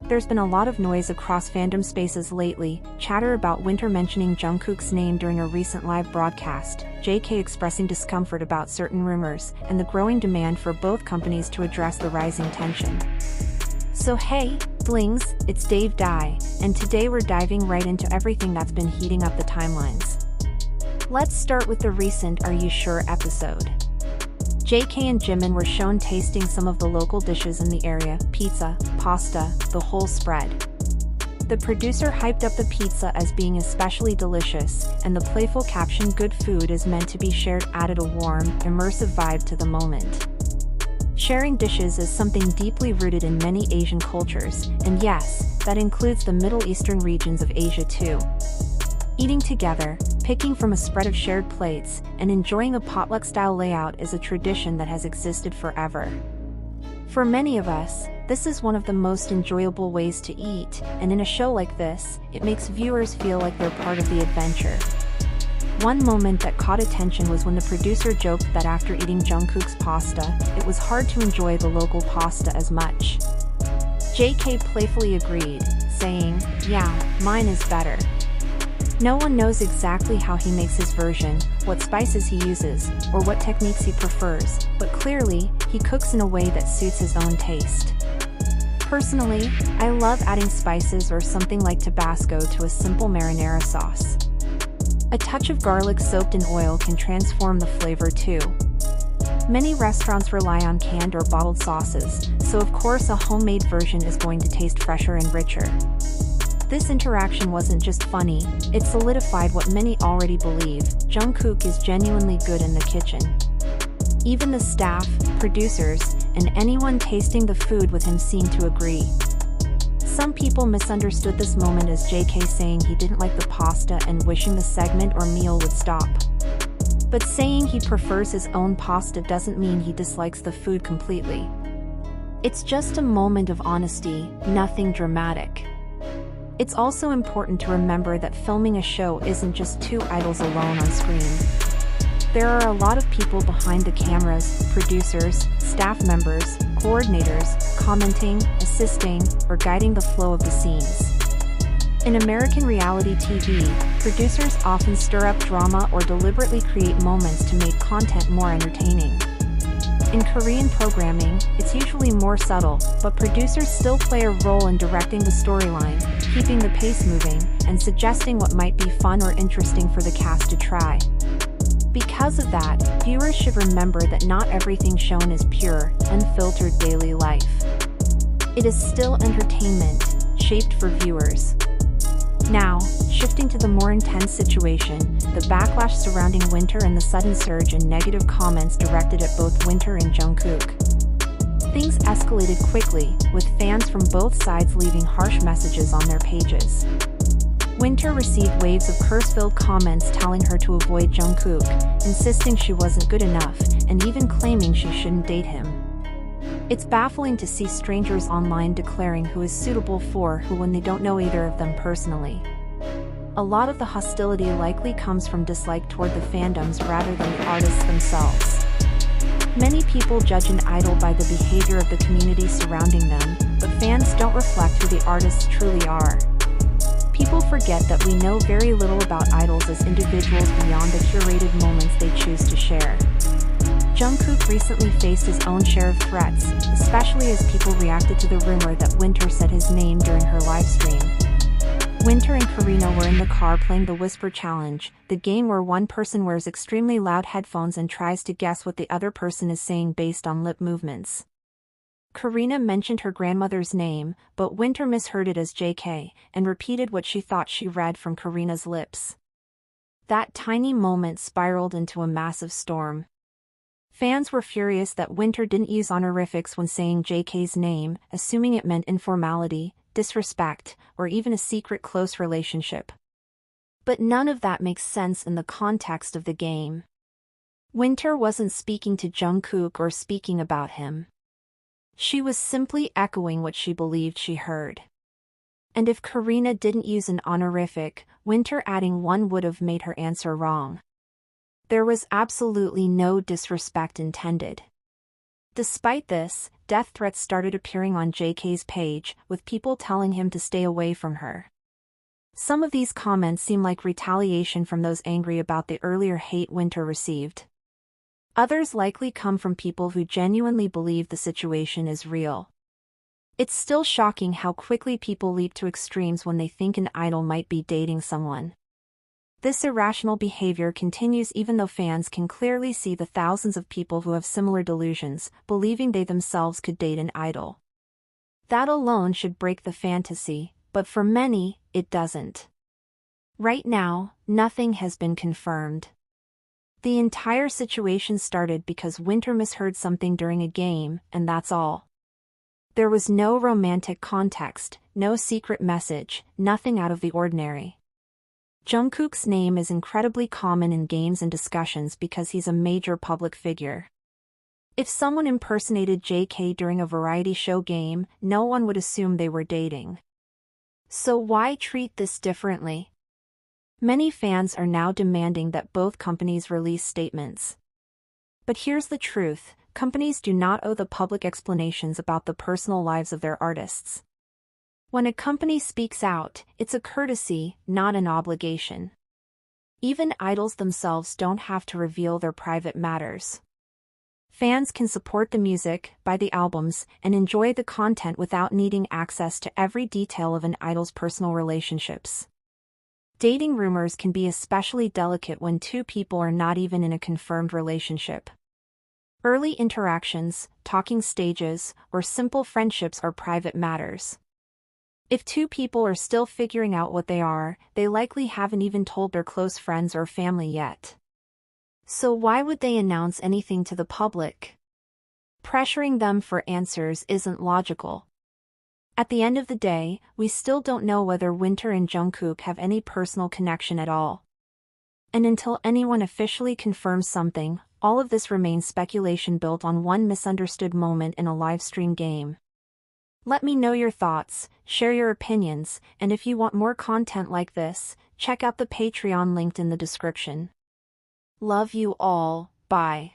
There's been a lot of noise across fandom spaces lately, chatter about Winter mentioning Jungkook's name during a recent live broadcast, JK expressing discomfort about certain rumors, and the growing demand for both companies to address the rising tension. So hey, Blings, it's Dave Dye, and today we're diving right into everything that's been heating up the timelines. Let's start with the recent Are You Sure episode. JK and Jimin were shown tasting some of the local dishes in the area: pizza, pasta, the whole spread. The producer hyped up the pizza as being especially delicious, and the playful caption "Good food is meant to be shared" added a warm, immersive vibe to the moment. Sharing dishes is something deeply rooted in many Asian cultures, and yes, that includes the Middle Eastern regions of Asia too. Eating together, picking from a spread of shared plates, and enjoying a potluck-style layout is a tradition that has existed forever. For many of us, this is one of the most enjoyable ways to eat, and in a show like this, it makes viewers feel like they're part of the adventure. One moment that caught attention was when the producer joked that after eating Jungkook's pasta, it was hard to enjoy the local pasta as much. JK playfully agreed, saying, "Yeah, mine is better." No one knows exactly how he makes his version, what spices he uses, or what techniques he prefers, but clearly, he cooks in a way that suits his own taste. Personally, I love adding spices or something like Tabasco to a simple marinara sauce. A touch of garlic soaked in oil can transform the flavor too. Many restaurants rely on canned or bottled sauces, so of course a homemade version is going to taste fresher and richer. This interaction wasn't just funny, it solidified what many already believe: Jungkook is genuinely good in the kitchen. Even the staff, producers, and anyone tasting the food with him seemed to agree. Some people misunderstood this moment as JK saying he didn't like the pasta and wishing the segment or meal would stop. But saying he prefers his own pasta doesn't mean he dislikes the food completely. It's just a moment of honesty, nothing dramatic. It's also important to remember that filming a show isn't just two idols alone on screen. There are a lot of people behind the cameras: producers, staff members, coordinators, commenting, assisting, or guiding the flow of the scenes. In American reality TV, producers often stir up drama or deliberately create moments to make content more entertaining. In Korean programming, it's usually more subtle, but producers still play a role in directing the storyline, keeping the pace moving, and suggesting what might be fun or interesting for the cast to try. Because of that, viewers should remember that not everything shown is pure, unfiltered daily life. It is still entertainment, shaped for viewers. Now, shifting to the more intense situation, the backlash surrounding Winter and the sudden surge in negative comments directed at both Winter and Jungkook. Things escalated quickly, with fans from both sides leaving harsh messages on their pages. Winter received waves of curse-filled comments telling her to avoid Jungkook, insisting she wasn't good enough, and even claiming she shouldn't date him. It's baffling to see strangers online declaring who is suitable for who when they don't know either of them personally. A lot of the hostility likely comes from dislike toward the fandoms rather than the artists themselves. Many people judge an idol by the behavior of the community surrounding them, but fans don't reflect who the artists truly are. People forget that we know very little about idols as individuals beyond the curated moments they choose to share. Jungkook recently faced his own share of threats, especially as people reacted to the rumor that Winter said his name during her livestream. Winter and Karina were in the car playing the Whisper Challenge, the game where one person wears extremely loud headphones and tries to guess what the other person is saying based on lip movements. Karina mentioned her grandmother's name, but Winter misheard it as JK, and repeated what she thought she read from Karina's lips. That tiny moment spiraled into a massive storm. Fans were furious that Winter didn't use honorifics when saying JK's name, assuming it meant informality, disrespect, or even a secret close relationship. But none of that makes sense in the context of the game. Winter wasn't speaking to Jungkook or speaking about him. She was simply echoing what she believed she heard. And if Karina didn't use an honorific, Winter adding one would have made her answer wrong. There was absolutely no disrespect intended. Despite this, death threats started appearing on JK's page, with people telling him to stay away from her. Some of these comments seem like retaliation from those angry about the earlier hate Winter received. Others likely come from people who genuinely believe the situation is real. It's still shocking how quickly people leap to extremes when they think an idol might be dating someone. This irrational behavior continues even though fans can clearly see the thousands of people who have similar delusions, believing they themselves could date an idol. That alone should break the fantasy, but for many, it doesn't. Right now, nothing has been confirmed. The entire situation started because Winter misheard something during a game, and that's all. There was no romantic context, no secret message, nothing out of the ordinary. Jungkook's name is incredibly common in games and discussions because he's a major public figure. If someone impersonated JK during a variety show game, no one would assume they were dating. So why treat this differently? Many fans are now demanding that both companies release statements. But here's the truth, companies do not owe the public explanations about the personal lives of their artists. When a company speaks out, it's a courtesy, not an obligation. Even idols themselves don't have to reveal their private matters. Fans can support the music, buy the albums, and enjoy the content without needing access to every detail of an idol's personal relationships. Dating rumors can be especially delicate when two people are not even in a confirmed relationship. Early interactions, talking stages, or simple friendships are private matters. If two people are still figuring out what they are, they likely haven't even told their close friends or family yet. So why would they announce anything to the public? Pressuring them for answers isn't logical. At the end of the day, we still don't know whether Winter and Jungkook have any personal connection at all. And until anyone officially confirms something, all of this remains speculation built on one misunderstood moment in a live stream game. Let me know your thoughts, share your opinions, and if you want more content like this, check out the Patreon linked in the description. Love you all, bye.